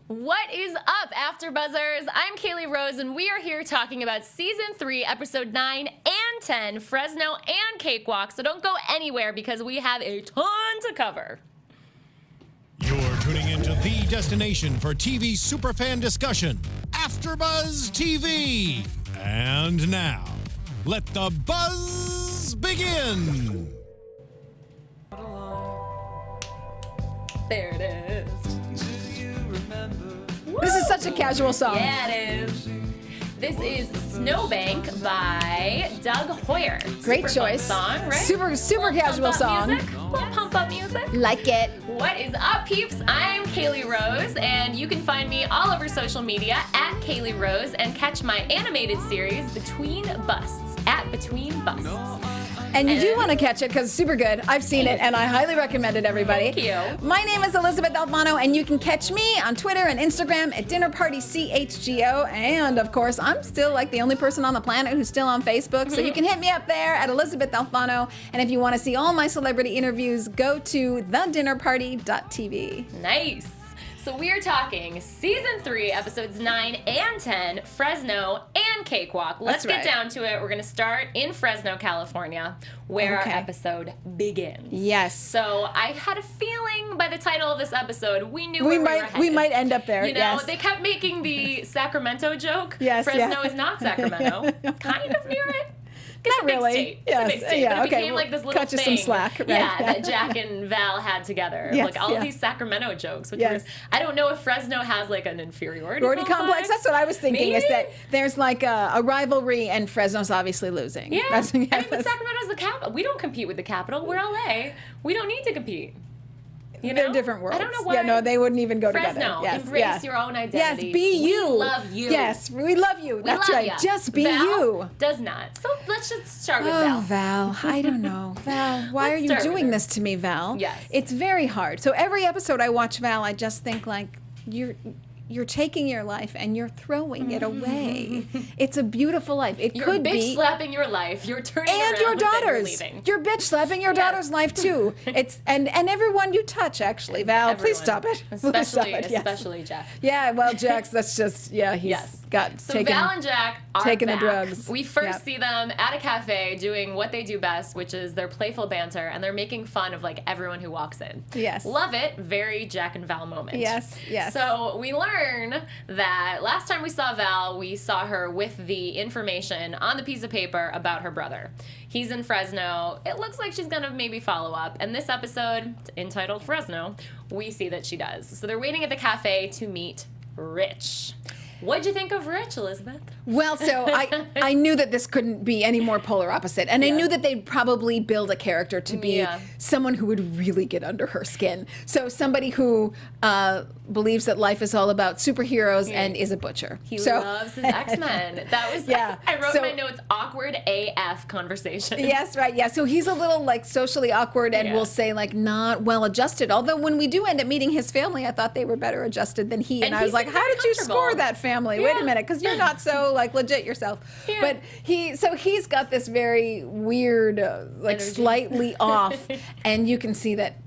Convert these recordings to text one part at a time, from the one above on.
What is up, AfterBuzzers? I'm Caley Rose, and we are here talking about Season 3, Episode 9 and 10, Fresno and CakeWalk, so don't go anywhere because we have a ton to cover. You're tuning into the destination for TV superfan discussion, AfterBuzz TV. And now, let the buzz begin. There it is. This is such a casual song. Yeah, it is. This is Snowbank by Doug Hoyer. Great Super choice. Fun song, right? Super casual song. Little pump up music. Like it. What is up, peeps? I'm Caley Rose, and you can find me all over social media at Caley Rose and catch my animated series Between Busts at Between Busts. And you do want to catch it because it's super good. I've seen it and I highly recommend it, everybody. Thank you. My name is Elysabeth Alfano, and you can catch me on Twitter and Instagram at DinnerPartyCHGO. And of course, I'm still like the only person on the planet who's still on Facebook. So you can hit me up there at Elysabeth Alfano. And if you want to see all my celebrity interviews, go to thedinnerparty.tv. Nice. So we're talking Season 3, Episodes 9 and 10, Fresno and CakeWalk. Let's get down to it. We're going to start in Fresno, California, where our episode begins. Yes. So I had a feeling by the title of this episode, we knew where we were headed. We might end up there. You know, yes. They kept making the Sacramento joke. Yes, Fresno is not Sacramento. Kind of near it. Not really. State. Yes. It's a big state. Yeah, But it okay. became like this little Cut you thing. some slack. Right. Yeah, that Jack and Val had together. Yes, Like all of yeah. these Sacramento jokes. Which Yes. were, I don't know if Fresno has like an inferiority complex. That's what I was thinking. Maybe? Is that there's like a rivalry, and Fresno's obviously losing. Yeah. That's, I mean, but Sacramento's the capital. We don't compete with the capital. We're LA. We don't need to compete. You know? They're different worlds. I don't know why. Yeah, no, they wouldn't even go Fresno, together. Yes, embrace yes. your own identity. Yes, be you. We love you. Yes, we love you. That's love right. ya. Just be Val you. Does not. So let's just start with Oh, Val. Val, I don't know. Val, why Let's are you start with doing her. this to me, Val? Yes. It's very hard. So every episode I watch Val, I just think like, you're taking your life and you're throwing it away. It's a beautiful life. It You're could bitch be. slapping your life. You're turning And around your and then you're daughters. leaving. You're bitch slapping your daughter's life too. It's and everyone you touch, actually. Val, please stop it. Please stop Especially, it. Yes. especially Jack. Yeah, well, Jax, that's just he's got So taken. Val and Jack are taking the back. drugs. We first Yep. see them at a cafe doing what they do best, which is their playful banter, and they're making fun of like everyone who walks in. Yes. Love it. Very Jack and Val moment. Yes, yes. So we learn that last time we saw Val, we saw her with the information on the piece of paper about her brother. He's in Fresno. It looks like she's gonna maybe follow up. And this episode, entitled Fresno, we see that she does. So they're waiting at the cafe to meet Rich. What'd you think of Rich, Elizabeth? Well, so I knew that this couldn't be any more polar opposite. And I knew that they'd probably build a character to be someone who would really get under her skin. So somebody who believes that life is all about superheroes and is a butcher. He loves his X-Men. That was, I wrote in my notes, awkward AF conversation. Yes, right, yeah. So he's a little like socially awkward and we'll say like not well adjusted. Although when we do end up meeting his family, I thought they were better adjusted than he. And I was like, how did you score that family? Wait a minute, because you're not so like legit yourself. But he's got this very weird, like energy. slightly off, and you can see that.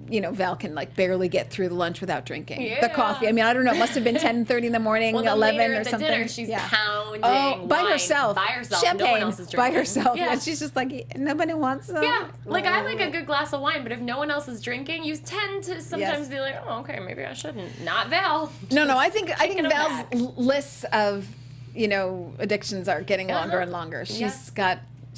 You know, Val can like barely get through the lunch without drinking the coffee. I mean, I don't know. It must have been 10:30 in the morning, 11 later or at the something. Dinner, she's pounding by wine herself. By herself. Champagne no one else is drinking. by herself. Yeah. And she's just like, nobody wants some. Yeah, like I like a good glass of wine, but if no one else is drinking, you tend to sometimes be like, oh, okay, maybe I shouldn't. Not Val. No, I think them Val's lists of addictions are getting longer and longer.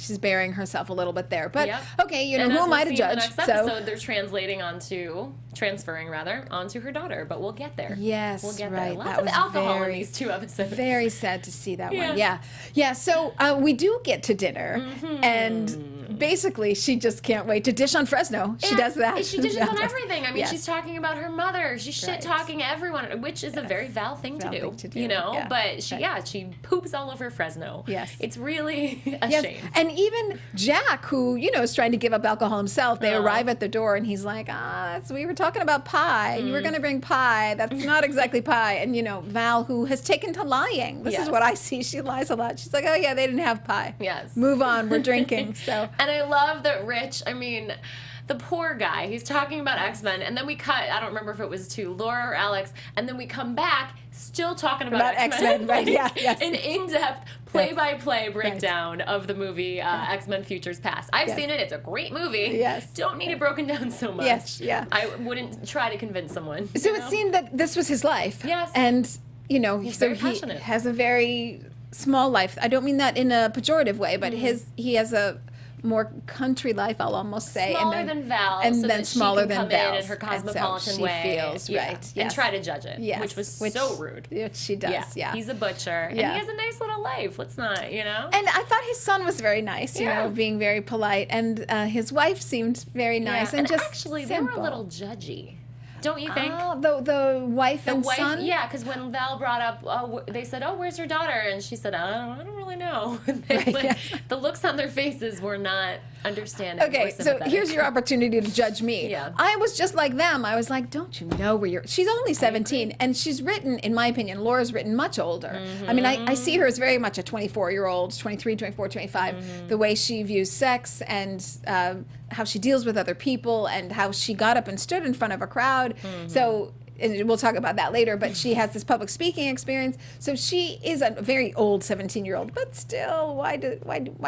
She's burying herself a little bit there. But okay, and who am I to in judge? The next episode, they're transferring onto her daughter, but we'll get there. Yes, we'll get right. there. Lots That of was alcohol in these 2 episodes. Very sad to see that one. Yeah. So we do get to dinner, and basically she just can't wait to dish on Fresno. She does that. She dishes on everything. I mean, she's talking about her mother. She's shit talking everyone, which is a very Val thing to do. You know, but she poops all over Fresno. Yes, it's really a shame. And even Jack, who is trying to give up alcohol himself, they arrive at the door, and he's like, we were talking about pie. You were going to bring pie. That's not exactly pie. And Val, who has taken to lying. This is what I see. She lies a lot. She's like, oh yeah, they didn't have pie. Yes. Move on. We're drinking. So. And I love that Rich, I mean, the poor guy, he's talking about X-Men, and then we cut, I don't remember if it was to Laura or Alex, and then we come back still talking about X-Men. Right, yeah, yes. An in-depth play-by-play breakdown of the movie X-Men Futures Past. I've seen it. It's a great movie. Yes. Don't need it broken down so much. Yes, yeah. I wouldn't try to convince someone. So it seemed that this was his life. Yes. And, you know, He's so very he passionate. has a very small life. I don't mean that in a pejorative way, but he has a more country life, I'll almost say. Smaller than Val, and so then that she smaller can than come Val's. in her cosmopolitan she way. feels, right. And Yes. try to judge it, Yes. which was so rude. Which she does, yeah. He's a butcher, and he has a nice little life. Let's not, you know? And I thought his son was very nice, you know, being very polite. And his wife seemed very nice and just actually, simple. they were a little judgy. Don't you think? Oh, the wife and son? Yeah, because when Val brought up, they said, "Oh, where's your daughter?" And she said, "I don't really know." The looks on their faces were not understanding. Okay, so here's your opportunity to judge me. Yeah. I was just like them. I was like, don't you know where you're... She's only 17, and she's written, in my opinion, Laura's written much older. I mean, I see her as very much a 24-year-old, 23, 24, 25. The way she views sex and how she deals with other people and how she got up and stood in front of a crowd. So... and we'll talk about that later, but she has this public speaking experience. So she is a very old 17-year-old, but still, why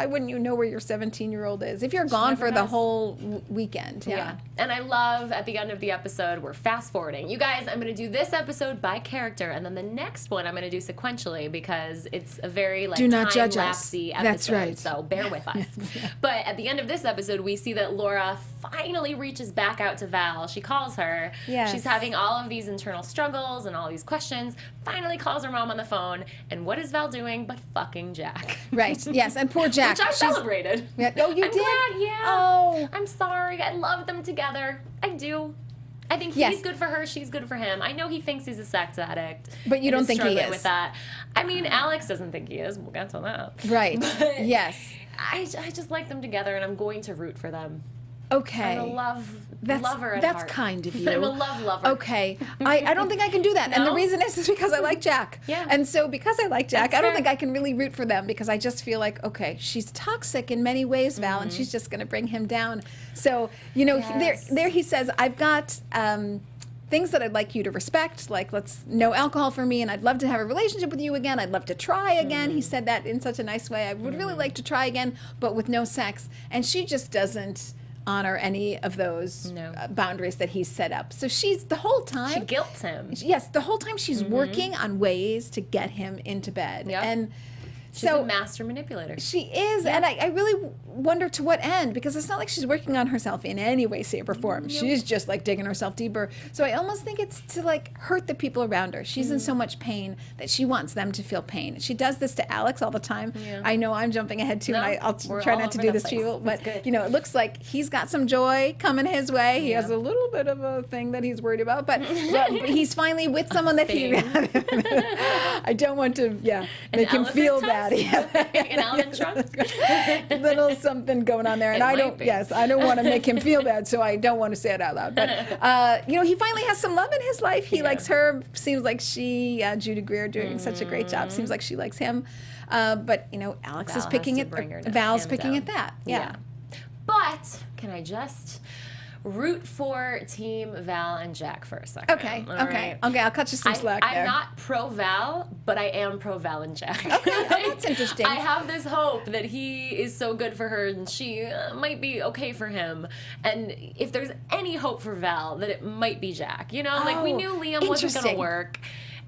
wouldn't you know where your 17-year-old is if you're gone for the whole weekend? Yeah. And I love at the end of the episode, we're fast forwarding. You guys, I'm going to do this episode by character, and then the next one I'm going to do sequentially because it's a very Do not judge us. time-lapsey episode. That's right. So bear with us. But at the end of this episode, we see that Laura finally reaches back out to Val. She calls her. Yes. She's having all of these internal struggles and all these questions. Finally calls her mom on the phone. And what is Val doing but fucking Jack? Right. Yes. And poor Jack. Which I celebrated. Yeah. Oh, you I'm did? glad, yeah. Oh. I'm sorry. I love them together. I do. I think he's good for her. She's good for him. I know he thinks he's a sex addict. But you don't think he struggling is. with that. I mean, Alex doesn't think he is. We'll get to that. Right. But yes. I just like them together, and I'm going to root for them. Okay. I'm a lover at That's heart. kind of you. I'm a lover. Okay. I don't think I can do that. And the No? reason is because I like Jack. Yeah. And so because I like Jack, That's I don't fair. think I can really root for them because I just feel like, okay, she's toxic in many ways, Val, and she's just going to bring him down. So, you know, Yes. there he says, I've got things that I'd like you to respect, like no alcohol for me, and I'd love to have a relationship with you again. I'd love to try again. He said that in such a nice way. I would really like to try again, but with no sex. And she just doesn't honor any of those boundaries that he's set up. So she's the whole time... She guilts him. Yes, the whole time she's working on ways to get him into bed. Yep. And She's so a master manipulator. she is, and I really wonder to what end, because it's not like she's working on herself in any way, shape, or form. She's just like digging herself deeper. So I almost think it's to like hurt the people around her. She's in so much pain that she wants them to feel pain. She does this to Alex all the time. Yeah. I know I'm jumping ahead too, No, and I'll we're try all not to over do the this to you, place. but That's good. you know, it looks like he's got some joy coming his way. He has a little bit of a thing that he's worried about, but he's finally with someone that he. I don't want to, make him feel bad. An almond trunk? Little something going on there, and It I might don't. be. Yes, I don't want to make him feel bad, so I don't want to say it out loud. But you know, he finally has some love in his life. He likes her. Seems like she, Judy Greer, doing such a great job. Seems like she likes him. But you know, Alex is Val picking has it. to bring her down, Val's him picking down. at that. Yeah. But can I just root for Team Val and Jack for a second? Okay. All Okay. right? Okay. I'll cut you some slack I'm there. not pro Val, but I am pro Val and Jack. Okay. Oh, that's interesting. I have this hope that he is so good for her and she might be okay for him. And if there's any hope for Val, that it might be Jack. You know, like we Oh, knew Liam wasn't going to interesting. work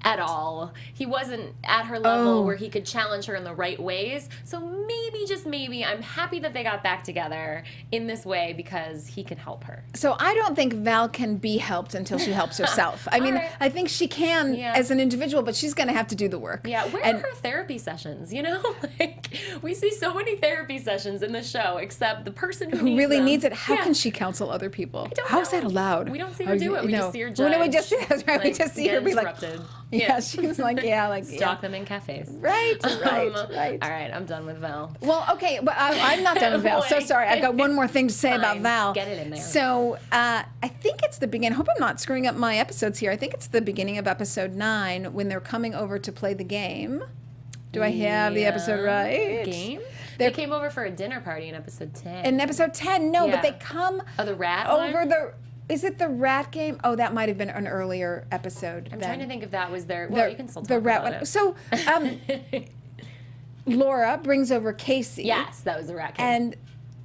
at all. He wasn't at her level where he could challenge her in the right ways. So maybe, just maybe, I'm happy that they got back together in this way because he can help her. So I don't think Val can be helped until she helps herself. I mean, right. I think she can as an individual, but she's going to have to do the work. Yeah, where are her therapy sessions? You know, like we see so many therapy sessions in the show, except the person who really them. needs it. How Yeah. can she counsel other people? don't How is know. that allowed? We don't see her do it. We just see her Well, no, we judge, just see that's right. We like, just see get her be like, interrupted. yeah, she was like, Stalk them in cafes. Right. Right. All Right. right, I'm done with Val. Well, okay, but I'm not done with Val. So Boy. sorry. I've got one more thing to say about Fine. Val. Get it in there. So I think it's the beginning. I hope I'm not screwing up my episodes here. I think it's the beginning of episode 9 when they're coming over to play the game. Do I have the episode right? Game? They came over for a dinner party in episode 10. In episode 10, no, but they come the rat over one? Is it the rat game? Oh, that might have been an earlier episode. I'm trying to think if that was their. Well, you can still talk rat about one. it. So, Laura brings over Casey. Yes, that was the rat game. And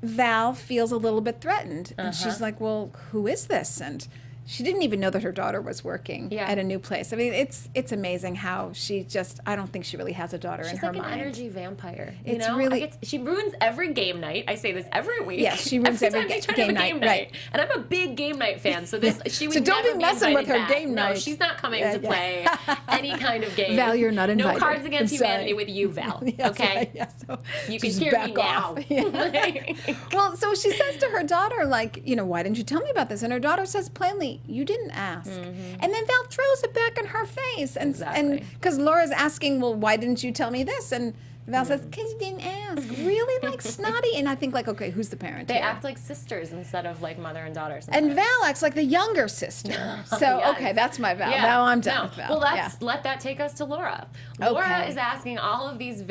Val feels a little bit threatened, and she's like, "Well, who is this?" And she didn't even know that her daughter was working at a new place. I mean, it's amazing how she just, I don't think she really has a daughter in her mind. She's like an energy vampire. It's really... she ruins every game night. I say this every week. Yes, she ruins every game night. Right. And I'm a big game night fan, so she would so don't never be messing with her back. game night. No, she's not coming to play any kind kind of game. Val, you're not invited. No Cards Against Humanity with you, Val. Yes, okay? Yes. So you can hear me now. Yeah. Well, so she says to her daughter, like, you know, why didn't you tell me about this? And her daughter says plainly, you didn't ask. Mm-hmm. And then Val throws it back in her face. And because Laura's asking, well, why didn't you tell me this? And Val says, because you didn't ask. Really, like, snotty? And I think, like, okay, who's the parent They here? act like sisters instead of, like, mother and daughter sometimes. And Val acts like the younger sister. So, Yes. okay, that's my Val. Yeah. Now I'm done with Val. Well, let that take us to Laura. Laura is asking all of these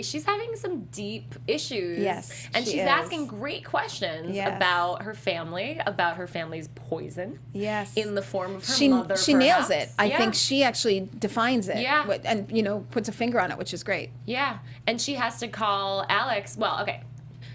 she's having some deep issues. Yes, and she she's is. asking great questions about her family's poison. Yes. In the form of her mother, She nails perhaps. it. I think she actually defines it. Yeah. And, you know, puts a finger on it, which is great. Yeah. And she has to call Alex. Well, okay.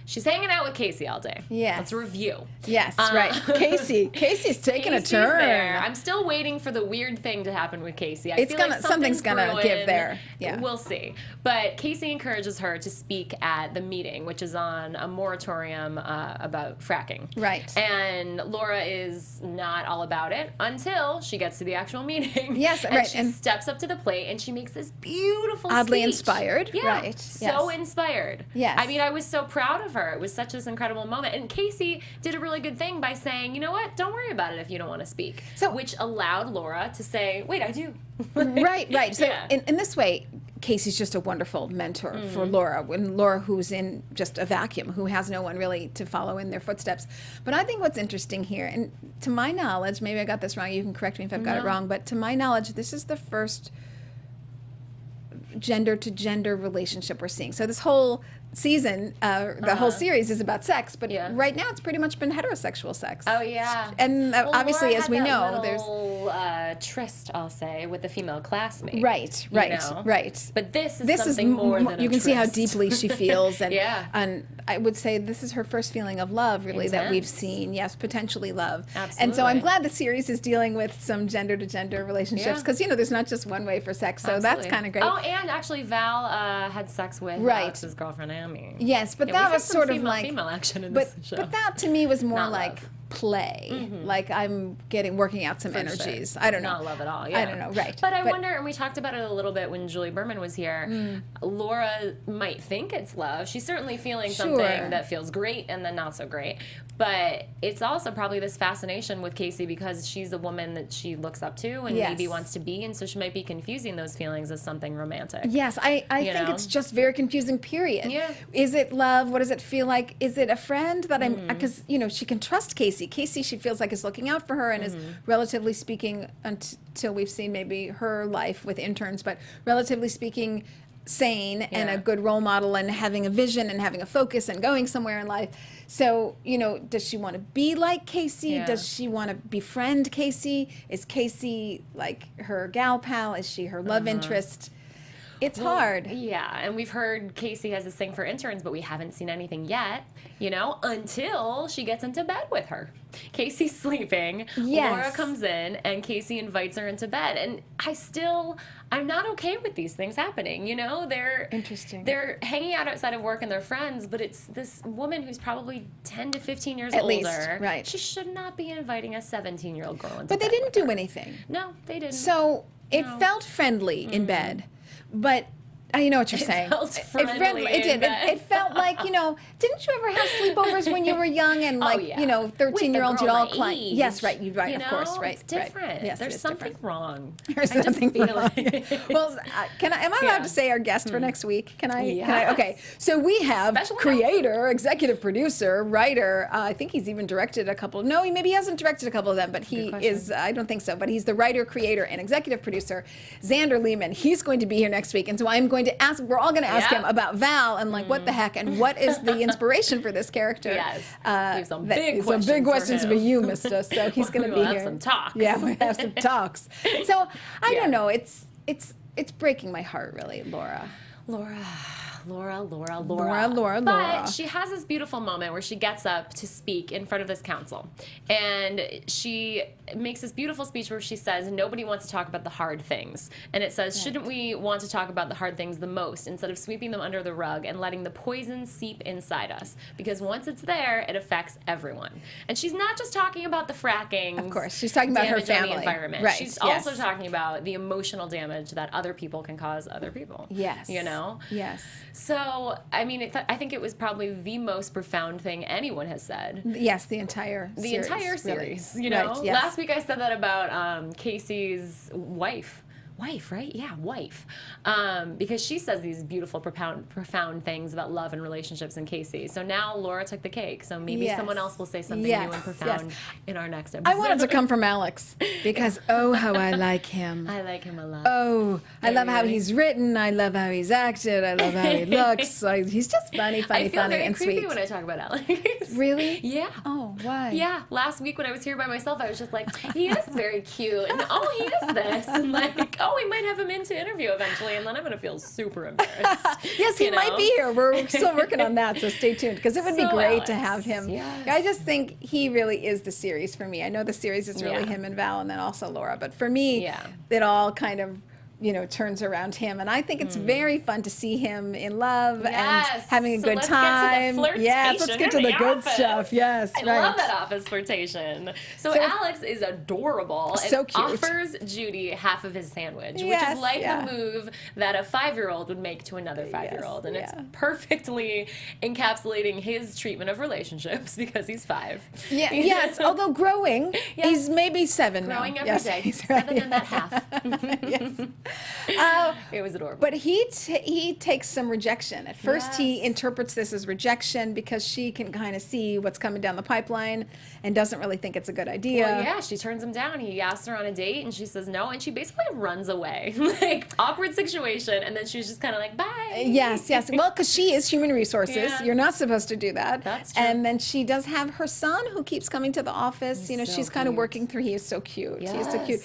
She's hanging out with Casey all day. Yes. Let's review. Yes, right. Casey's taking a turn. There. I'm still waiting for the weird thing to happen with Casey. I feel like something's gonna give there. Yeah. We'll see. But Casey encourages her to speak at the meeting, which is on a moratorium about fracking. Right. And Laura is not all about it until she gets to the actual meeting. Yes, and right. She steps up to the plate and she makes this beautiful oddly speech. inspired. Yeah. Right. So inspired. Yes. I mean, I was so proud of her. It was such this incredible moment. And Casey did a really good thing by saying, you know what, don't worry about it if you don't want to speak. Which allowed Laura to say, wait, I do. Right. So in this way, Casey's just a wonderful mentor for Laura. When Laura, who's in just a vacuum, who has no one really to follow in their footsteps. But I think what's interesting here, and to my knowledge, maybe I got this wrong, you can correct me if I've got it wrong, but to my knowledge, this is the first gender-to-gender relationship we're seeing. So this whole season, the whole series is about sex, but right now it's pretty much been heterosexual sex. Oh, yeah. And obviously, Laura as we know, there's tryst, I'll say, with a female classmate. Right. But this is something more than you can see how tryst. deeply she feels, and and I would say this is her first feeling of love, really, that we've seen. Yes, potentially love. Absolutely. And so I'm glad the series is dealing with some gender-to-gender relationships, because you know there's not just one way for sex, so that's kind of great. Oh, and actually, Val had sex with Alex's girlfriend Amy. Yes, but that was sort of like female action in this show. But that to me was more Not like love. Play, like I'm working out some energies. Sure. I don't know. Not love at all. Yeah. I don't know. Right. But I wonder, and we talked about it a little bit when Julie Berman was here. Laura might think it's love. She's certainly feeling something that feels great and then not so great. But it's also probably this fascination with Casey because she's a woman that she looks up to and maybe wants to be, and so she might be confusing those feelings as something romantic. Yes, I think it's just very confusing, period. Yeah. Is it love? What does it feel like? Is it a friend that I'm, because, you know, she can trust Casey. Casey, she feels like is looking out for her and is, relatively speaking, until we've seen maybe her life with interns, but relatively speaking, sane and a good role model and having a vision and having a focus and going somewhere in life. So, you know, does she want to be like Casey? Yeah. Does she want to befriend Casey? Is Casey like her gal pal? Is she her love interest? It's hard. Yeah, and we've heard Casey has this thing for interns, but we haven't seen anything yet, you know, until she gets into bed with her. Casey's sleeping, Laura comes in, and Casey invites her into bed. And I'm not okay with these things happening, you know? They're hanging out outside of work and they're friends, but it's this woman who's probably 10 to 15 years older. Least, right. She should not be inviting a 17-year-old girl into bed. But they didn't do anything. No, they didn't. So it felt friendly in bed, but you know what you're saying. Felt friendly It did. in bed. It felt like, you know, didn't you ever have sleepovers when you were young and you know, 13-year-olds you'd all climb? Yes, right. You're right. You know, of course, right. It's different. Right. Yes, There's something wrong. There's something wrong. Well, am I allowed to say our guest for next week? Can I? Yes. Okay. So we have Special creator, executive producer, writer. I think he's even directed a couple. No, maybe he hasn't directed a couple of them, but he is. I don't think so. But he's the writer, creator, and executive producer, Zander Lehmann. He's going to be here next week, and so I'm going going to ask. We're all going to ask him about Val and like what the heck and what is the inspiration for this character. Yes, we have some big questions for you, Mister. So he's going to be here. Have some talks. Yeah, we have some talks. So I don't know. It's breaking my heart, really, Laura. But she has this beautiful moment where she gets up to speak in front of this council. And she makes this beautiful speech where she says, nobody wants to talk about the hard things. And it says, shouldn't we want to talk about the hard things the most instead of sweeping them under the rug and letting the poison seep inside us? Because once it's there, it affects everyone. And she's not just talking about the fracking. Of course, she's talking about her family. The environment. Right. She's also talking about the emotional damage that other people can cause other people. Yes. You know? Yes. So, I mean, I think it was probably the most profound thing anyone has said. Yes, the entire series. Really. You know? Right, yes. Last week I said that about Casey's wife. Wife, right? Yeah, wife. Because she says these beautiful, profound things about love and relationships in Casey. So now Laura took the cake. So maybe someone else will say something new and profound in our next episode. I want it to come from Alex because, oh, how I like him. I like him a lot. Oh, I love how he's written. I love how he's acted. I love how he looks. He's just funny, and sweet. I feel very creepy when I talk about Alex. Really? Yeah. Oh, why? Yeah. Last week when I was here by myself, I was just like, he is very cute. And oh, he is this. And like, oh, we might have him in to interview eventually. And then I'm going to feel super embarrassed. Yes, he might be here. We're still working on that. So stay tuned because it would be great Alex, to have him. Yes. I just think he really is the series for me. I know the series is really him and Val and then also Laura. But for me, it all kind of turns around him, and I think it's very fun to see him in love and having a good time. Yes, let's get to the good stuff. Yes, I love that office flirtation. So Alex is adorable so and cute. offers Judy half of his sandwich, which is like the move that a 5-year-old would make to another 5-year-old, and it's perfectly encapsulating his treatment of relationships because he's 5. Yeah, yes, although growing, he's maybe 7 now. Growing every day. He's 7 and that half. Yes. It was adorable. But he takes some rejection. At first, he interprets this as rejection because she can kind of see what's coming down the pipeline and doesn't really think it's a good idea. Well, yeah, she turns him down. He asks her on a date, and she says no, and she basically runs away. Like, awkward situation, and then she's just kind of like, bye. Yes. Well, because she is human resources. Yeah. You're not supposed to do that. That's true. And then she does have her son who keeps coming to the office. She's kind of working through, he is so cute. Yes. He is so cute.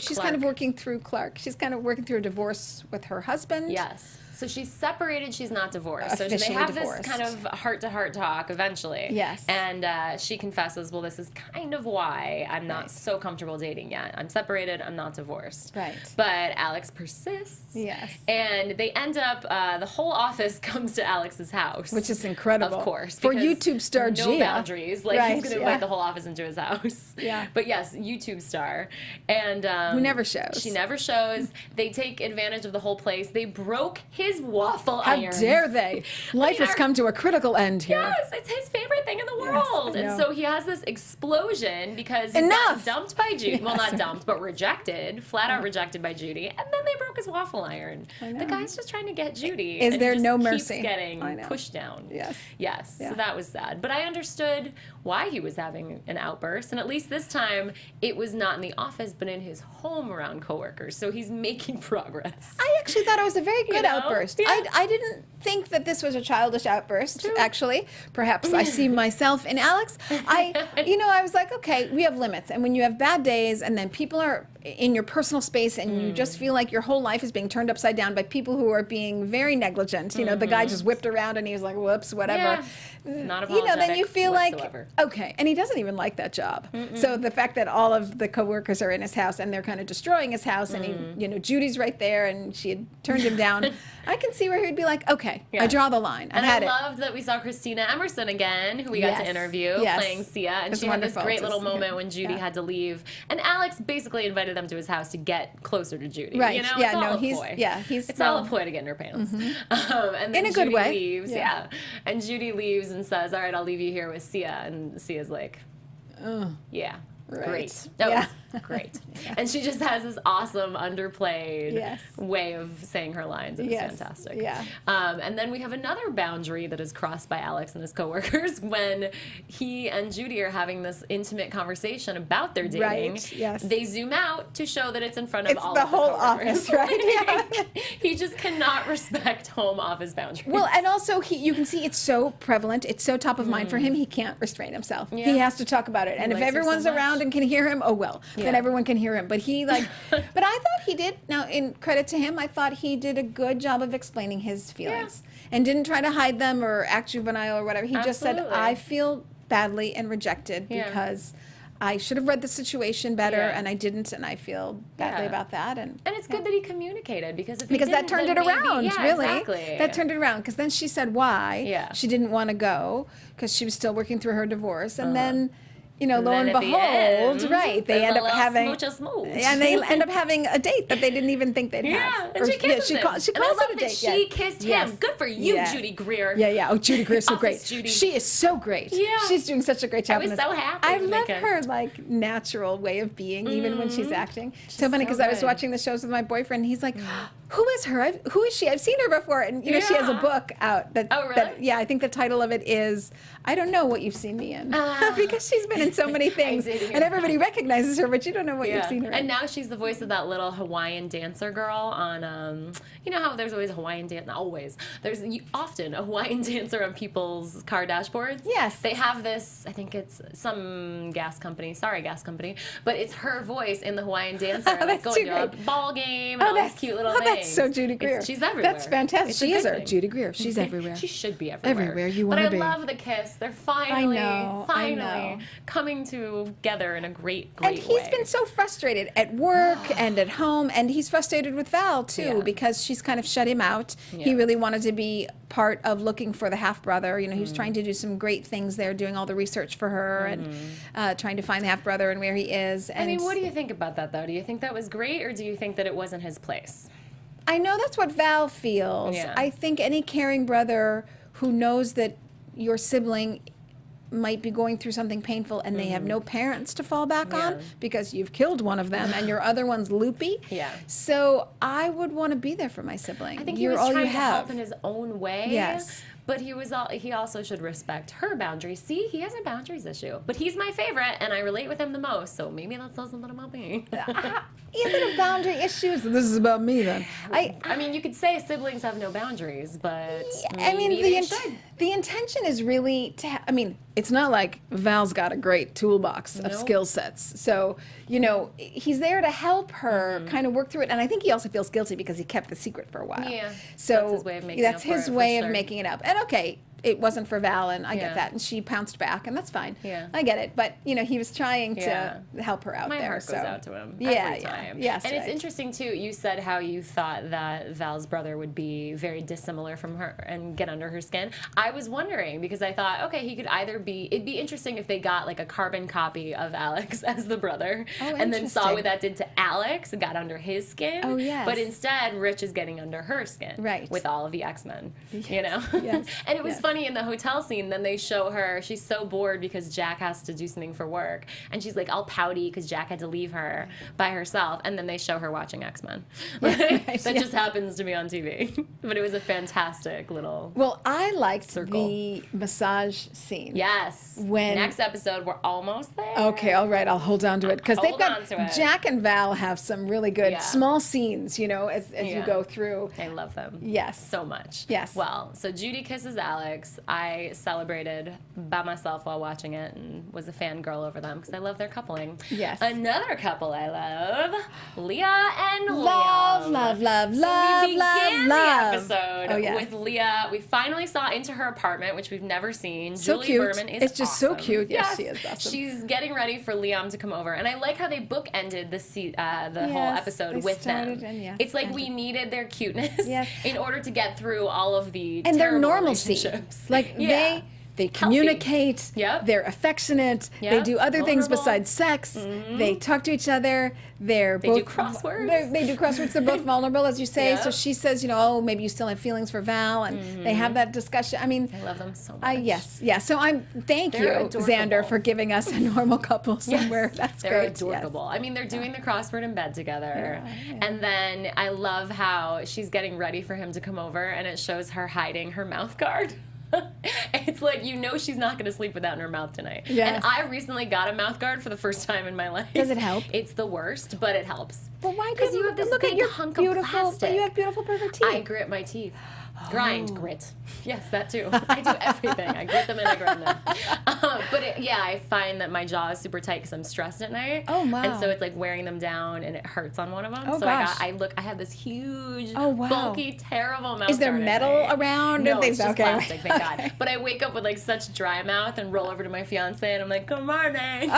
She's kind of working through Clark. She's kind of working through a divorce with her husband. Yes. So she's separated, she's not divorced. So they Officially have divorced. this kind of heart-to-heart talk eventually. Yes. And she confesses, well, this is kind of why I'm not so comfortable dating yet. I'm separated, I'm not divorced. Right. But Alex persists. Yes. And they end up, the whole office comes to Alex's house. Which is incredible. Of course. For YouTube star no Gia. boundaries. Like, he's going to invite the whole office into his house. Yeah. But yes, YouTube star. And who never shows. She never shows. They take advantage of the whole place. They broke his waffle How iron. dare they? Life has come to a critical end here. Yes, it's his favorite thing in the world. I know. And so he has this explosion because he got dumped by Judy. Well, not dumped, but rejected. Flat out rejected by Judy. And then they broke his waffle iron. The guy's just trying to get Judy. Is and there he just no keeps mercy? Getting pushed down. Yes. Yes. Yeah. So that was sad. But I understood why he was having an outburst. And at least this time, it was not in the office, but in his home around coworkers. So he's making progress. I actually thought it was a very good outburst. Yeah. I didn't think that this was a childish outburst, actually. Perhaps I see myself in Alex. I was like, okay, we have limits. And when you have bad days and then people are in your personal space and you just feel like your whole life is being turned upside down by people who are being very negligent. The guy just whipped around and he was like, whoops, whatever. Not apologetic then you feel whatsoever. like, okay. And he doesn't even like that job. So the fact that all of the coworkers are in his house and they're kind of destroying his house and he, Judy's right there and she had turned him down. I can see where he'd be like, okay, I draw the line. I loved that we saw Christina Emerson again, who we got to interview, playing Sia. And she had this great little moment when Judy had to leave. And Alex basically invited them to his house to get closer to Judy. Right. It's all a ploy. It's all a ploy to get in her pants. And then in a good Judy way. Leaves, And Judy leaves and says, all right, I'll leave you here with Sia. And Sia's like, yeah. Right. Great. That great. And she just has this awesome underplayed Yes. way of saying her lines. It's Yes. fantastic. Yeah. And then we have another boundary that is crossed by Alex and his coworkers when he and Judy are having this intimate conversation about their dating. Right, yes. They zoom out to show that it's in front of It's all the of whole coworkers. office, right? Yeah. He just cannot respect home office boundaries. Well, and also you can see it's so prevalent. It's so top of mind for him. He can't restrain himself. Yeah. He has to talk about it. And if likes her so everyone's much. around and can hear him, oh well, then Yeah. everyone can hear him. But he but I thought he did. Now, in credit to him, I thought he did a good job of explaining his feelings and didn't try to hide them or act juvenile or whatever. He just said, Absolutely. "I feel badly and rejected Yeah. because I should have read the situation better Yeah. and I didn't, and I feel badly Yeah. about that." And it's good that he communicated because if he because that didn't, turned then it maybe- around, yeah, really. Exactly. That turned it around because then she said why Yeah. she didn't want to go because she was still working through her divorce, and then, lo then and at the behold, end, right, they there's end a up little having, smooch-a-smooch. and they end up having a date that they didn't even think they'd Yeah, have. and she kisses him. She And I calls love it a that date. she yes. kissed Yes. him. Good for you, Yes. Judy Greer. Yeah, yeah. Oh, Judy Greer's so Office great. Judy. She is so great. Yeah. She's doing such a great job. was in this. so happy I when they love kissed. her natural way of being, even when she's acting. So funny so because I was good. watching the shows with my boyfriend. And he's like, "Who is her? Who is she? I've seen her before." And she has a Yeah. book out that. Oh, really? that- yeah, I think the title of it is "I Don't Know What You've Seen Me In," because she's been in so many things, did hear and everybody recognizes her, but you don't know what you've seen her in. And now she's the voice of that little Hawaiian dancer girl on, you know how there's always a Hawaiian dance, not always, there's often a Hawaiian dancer on people's car dashboards. Yes. They have this, I think it's some gas company, but it's her voice in the Hawaiian dancer, like That's going too to a great. ball game and all these cute little things. That's so Judy Greer. She's everywhere. That's fantastic. It's a She is good her. thing. Judy Greer. She's everywhere. She should be everywhere. Everywhere you But wanna I be. love the kiss. They're finally, I know. coming together in a great And he's way. been so frustrated at work and at home, and he's frustrated with Val too Yeah. because she's kind of shut him out. He Yeah. really wanted to be part of looking for the half brother. He was trying to do some great things there, doing all the research for her and trying to find the half brother and where he is. And I mean, what do you think about that, though? Do you think that was great, or do you think that it wasn't his place? I know that's what Val feels. Yeah. I think any caring brother who knows that your sibling might be going through something painful and they have no parents to fall back on Yeah. because you've killed one of them and your other one's loopy. Yeah. So I would want to be there for my sibling. I think You're he was all trying you to have. help in his own way. Yes. But he also should respect her boundaries. See, he has a boundaries issue. But he's my favorite, and I relate with him the most, so maybe that says something about me. Is it a boundary issue? So this is about me then. I mean, you could say siblings have no boundaries, but I mean, maybe they should. the intention is really to. I mean, it's not like Val's got a great toolbox of Nope. skill sets. So he's there to help her kind of work through it. And I think he also feels guilty because he kept the secret for a while. Yeah, So that's his way of making that's up for his it, for way of sure. making it up. And okay, it wasn't for Val, and I Yeah. get that. And she pounced back, and that's fine. Yeah. I get it. But he was trying Yeah. to help her out My there. heart so goes out to him yeah, every yeah. time. Yes, and it's right. interesting too. You said how you thought that Val's brother would be very dissimilar from her and get under her skin. I was wondering because I thought, okay, he could either be. It'd be interesting if they got like a carbon copy of Alex as the brother, and then saw interesting. what that did to Alex and got under his skin. Oh, yes. But instead, Rich is getting under her skin. Right. With all of the X-Men. Yes, And it was yes. funny in the hotel scene. Then they show her. She's so bored because Jack has to do something for work, and she's like all pouty because Jack had to leave her by herself. And then they show her watching X-Men. Right, That yeah. just happens to be on TV. But it was a fantastic little. Well, I liked Circle. the massage scene. Yes. When- Next episode, we're almost there. Okay, all right, I'll hold on to it because they've Hold got on to it. Jack and Val have some really good Yeah. small scenes, as you Yeah. go through. I love them. Yes. So much. Yes. Well, so Judy kisses Alex. I celebrated by myself while watching it and was a fangirl over them because I love their coupling. Yes. Another couple I love, Leah and Love, Liam. love, love, So love, we began love, the love. episode Oh, yes. with Leah. We finally saw into her apartment, which we've never seen. So Julie cute. Berman is It's just so awesome. cute. Yes, she is awesome. She's getting ready for Liam to come over, and I like how they bookended the whole Yes, episode they with them. started and yes, It's like ended. we needed their cuteness Yes. in order to get through all of the And their terrible normalcy. relationships. Like Yeah. They communicate. Yep. They're affectionate. Yep. They do other things Vulnerable. besides sex. They talk to each other. They do crosswords. They do crosswords. They're both vulnerable, as you say. Yep. So she says, you know, oh, maybe you still have feelings for Val, and they have that discussion. I mean, I love them so much. yes. So thank you, They're Zander, adorable. for giving us a normal couple somewhere. That's They're great. adorable. I mean, they're doing the crossword in bed together. And then I love how she's getting ready for him to come over, and it shows her hiding her mouth guard. It's like, you know, she's not going to sleep without in her mouth tonight. Yes. And I recently got a mouth guard for the first time in my life. Does it help? It's the worst, but it helps. Well, why? Because you have this look big at your hunk beautiful, of plastic. But you have beautiful, perfect teeth. I grit my teeth. Grit. Yes, that too. I do everything. I grit them and I grind them. But I find that my jaw is super tight because I'm stressed at night. Oh, wow. And so it's like wearing them down, and it hurts on one of them. Oh, so gosh. I have this huge, Oh, wow. bulky, terrible mouth. Is there guard at metal night. around? No, and things? it's just Okay. plastic. Thank God. But I wake up with like such dry mouth and roll over to my fiance, and I'm like, "Good morning."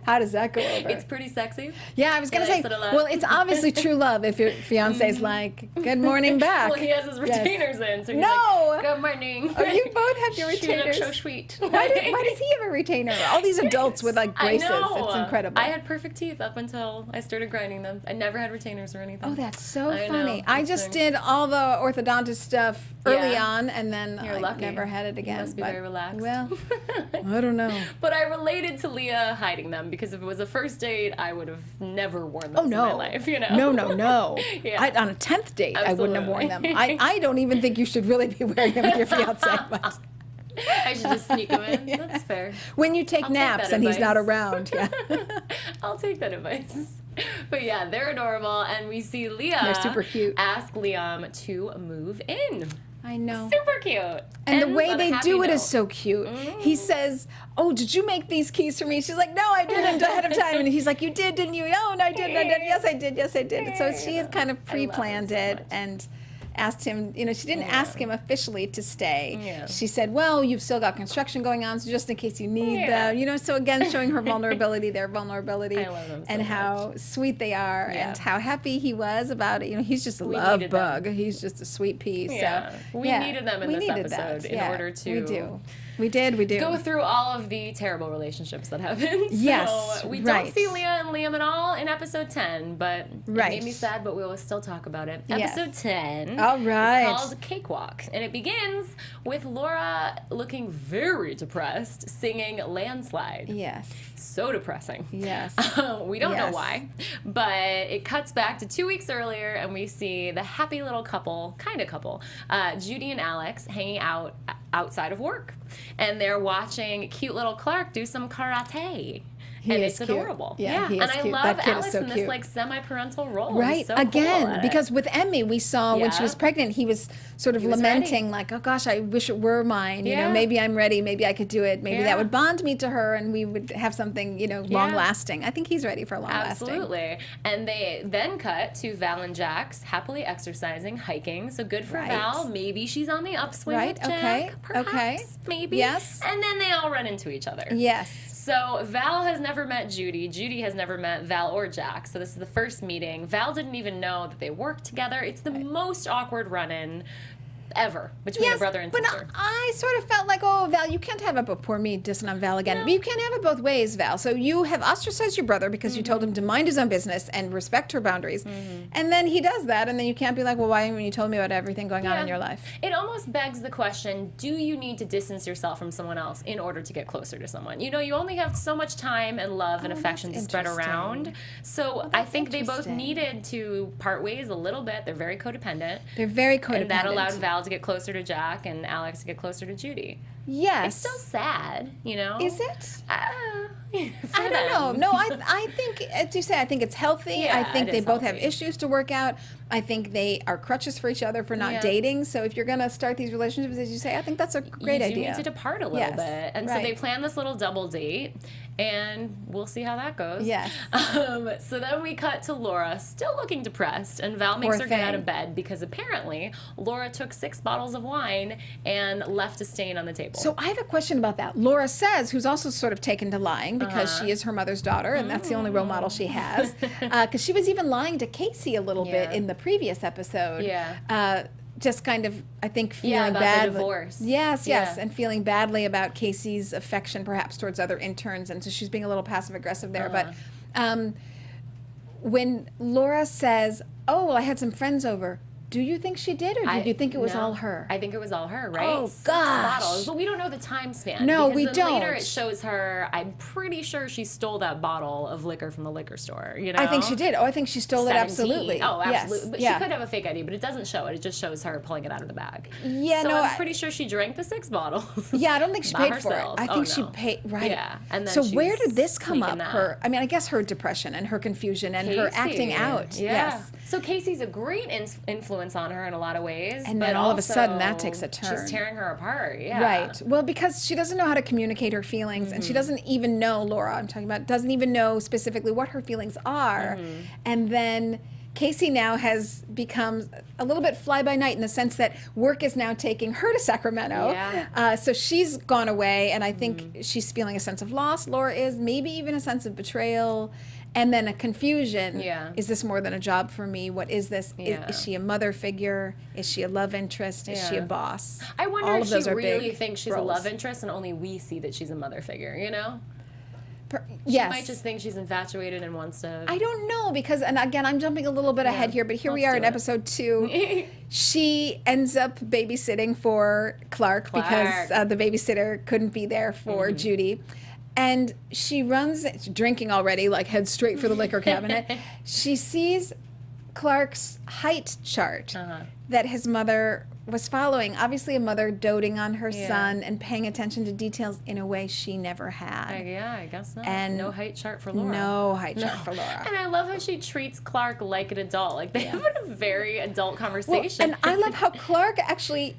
How does that go over? It's pretty sexy. Yeah, I was going to Yeah, say, sort of like- well, it's obviously true love if your fiance's like, good morning back. Well, he has his retainers in, so he's No! like, "Good morning." Oh, you both have your She looks retainers. so sweet. Why does he have a retainer? All these adults with like braces. I know. It's incredible. I had perfect teeth up until I started grinding them. I never had retainers or anything. Oh, that's so I know. funny. I It's just very- did all the orthodontist stuff early Yeah. on, and then You're I lucky. never had it again. You must be but- very relaxed. Well, I don't know. But I related to Leah hiding them because if it was a first date, I would have never worn them Oh, no. in my life. You know? No. Yeah. On a 10th date, I wouldn't have worn them. Absolutely. I don't even think you should really be wearing them with your fiance. But I should just sneak them in. That's fair. when you take I'll take naps that and he's not advice. around, yeah. I'll take that advice. But yeah, they're adorable, and we see Leah They're super cute. ask Liam to move in. I know. Super cute. And the Ends way on a they happy do it is note. so cute. He says, "Oh, did you make these keys for me?" She's like, "No, I didn't ahead of time." And he's like, "You did, didn't you?" "Oh, no, I did. Yes, I did. Yes, I did." So she had kind of pre-planned so it much. and asked him, you know, she didn't ask him officially to stay. Yeah. She said, "Well, you've still got construction going on, so just in case you need Yeah. you know, so again, showing her vulnerability, their vulnerability, I love them so and much. how sweet they are Yeah. and how happy he was about it. You know, he's just a We love needed them. bug. He's just a sweet pea. Yeah. So We needed them in we this needed episode that. in Yeah, order to We do. We do. go through all of the terrible relationships that happened. Yes, So we right. don't see Leah and Liam at all in episode 10, but it Right. made me sad, but we will still talk about it. Yes. Episode 10 All right. is called CakeWalk, and it begins with Laura looking very depressed, singing Landslide. Yes. So depressing. Yes. We don't know Yes. why, but it cuts back to 2 weeks earlier, and we see the happy little couple, Judy and Alex, hanging out outside of work, and they're watching cute little Clark do some karate. He and is it's cute. adorable. Yeah, he is and I cute. love That kid is Alex so in this cute. like semi-parental role. He's Right. so cool Again, at it. because with Emmy, we saw when she was Yeah. pregnant, he was sort of He was lamenting, ready. like, "Oh gosh, I wish it were mine. You know, Yeah. maybe I'm ready. Maybe I could do it. Maybe Yeah. that would bond me to her, and we would have something, you know, long Yeah. lasting." I think he's ready for long lasting. Absolutely. And they then cut to Val and Jax happily exercising, hiking. So good for Right. Val. Maybe she's on the upswing Right, with Jack. okay, Perhaps, okay. maybe. Yes. And then they all run into each other. Yes. So Val has never met Judy. Judy has never met Val or Jack. So this is the first meeting. Val didn't even know that they worked together. It's the most awkward run-in ever between a brother and but sister. I sort of felt like, oh, Val, you can't have it, but poor me dissing on Val again. But you can't have it both ways, Val. So you have ostracized your brother because you told him to mind his own business and respect her boundaries. And then he does that, and then you can't be like, well, why haven't you told me about everything going on in Yeah. your life? It almost begs the question, do you need to distance yourself from someone else in order to get closer to someone? You know, you only have so much time and love and affection to that's spread interesting. around. So I think they both interesting. needed to part ways a little bit. They're very codependent. They're very codependent. And that allowed Val to get closer to Jack and Alex to get closer to Judy. Yes. It's still sad, you know? Is it? For I don't know. them. No, I think, as you say, I think it's healthy. Yeah, I think it they is both have healthy. issues to work out. I think they are crutches for each other for not Yeah. dating. So if you're going to start these relationships, as you say, I think that's a great you idea. do need to depart a little Yes, bit. And so right. they plan this little double date, and we'll see how that goes. Yes. So then we cut to Laura, still looking depressed, and Val makes Poor her get out thing. of bed because apparently Laura took 6 bottles of wine and left a stain on the table. So I have a question about that. Laura says, who's also sort of taken to lying because she is her mother's daughter, and that's the only role model she has. Because she was even lying to Casey a little bit Yeah. in the previous episode. Yeah. just kind of, I think, feeling about bad. the divorce. Yes, Yeah. and feeling badly about Casey's affection perhaps towards other interns, and so she's being a little passive-aggressive there. But when Laura says, oh, well, I had some friends over, do you think she did, or did you think it was all her? I think it was all her, right? Oh, 6 gosh. bottles. But we don't know the time span. No, because we then don't. Later it shows her, I'm pretty sure she stole that bottle of liquor from the liquor store, you know? I think she did. Oh, I think she stole it, 17. absolutely. Oh, absolutely. Yes. But yeah. she could have a fake ID, but it doesn't show it. It just shows her pulling it out of the bag. Yeah, so no, I'm pretty sure she drank the 6 bottles. Yeah, I don't think she By paid herself. for it. I Oh, think she no. paid, right. Yeah. And then so she's where did this come up? sneaking that. Her, I mean, I guess her depression and her confusion and her acting out. Yeah. Yes. So Casey's a great influence on her in a lot of ways. And but then all of a sudden that also takes a turn. She's tearing her apart. Yeah. Right. Well, because she doesn't know how to communicate her feelings, and she doesn't even know, Laura, I'm talking about, doesn't even know specifically what her feelings are. And then Casey now has become a little bit fly by night in the sense that work is now taking her to Sacramento. Yeah. So she's gone away, and I think she's feeling a sense of loss. Laura is, maybe even a sense of betrayal. And then a confusion. Yeah. Is this more than a job for me? What is this? Yeah. Is she a mother figure? Is she a love interest? Is she a Yeah. boss? I wonder All if of those she are really big thinks she's roles. a love interest and only we see that she's a mother figure, you know? Yes. She might just think she's infatuated and wants to... I don't know, because, and again, I'm jumping a little bit ahead here, but here we let's are in do it. episode 2. She ends up babysitting for Clark. Because the babysitter couldn't be there for Judy. And she runs, drinking already, like head straight for the liquor cabinet. She sees Clark's height chart that his mother was following. Obviously, a mother doting on her son and paying attention to details in a way she never had. Yeah, I guess not. And no height chart for Laura. No height chart for Laura. And I love how she treats Clark like an adult. Like, they have a very adult Well, conversation. and I love how Clark actually,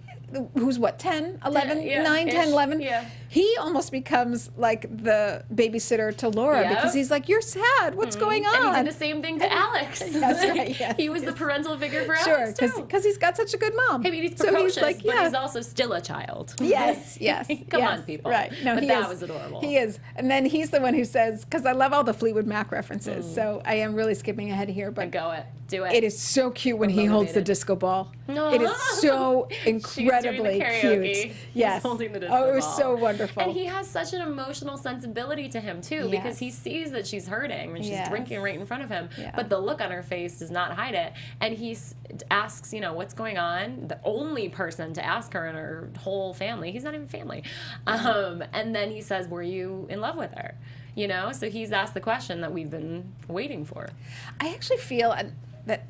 who's what, 10, 11, Yeah, 9, 10, ish, 11? yeah. He almost becomes like the babysitter to Laura Yep. because he's like, you're sad. What's going on? And he did the same thing to Alex. That's right, yes, he was the parental figure for Sure, Alex, too. because he's got such a good mom. I mean, he's So precocious, he's like, but yeah. he's also still a child. Yes, yes. Come yes, on, people. Right. No, but he that is. was adorable. He is. And then he's the one who says, because I love all the Fleetwood Mac references, so I am really skipping ahead here, but Go it. Do it. it is so cute when he holds the motivated. disco ball. No. It is so She's doing the incredibly karaoke. cute. He's Yes. holding the disco Oh, it was ball. so wonderful. And he has such an emotional sensibility to him, too, because he sees that she's hurting when she's Yes. drinking right in front of him. Yeah. But the look on her face does not hide it. And he asks, what's going on? The only person to ask her in her whole family. He's not even family. And then he says, were you in love with her? So he's asked the question that we've been waiting for. I actually feel that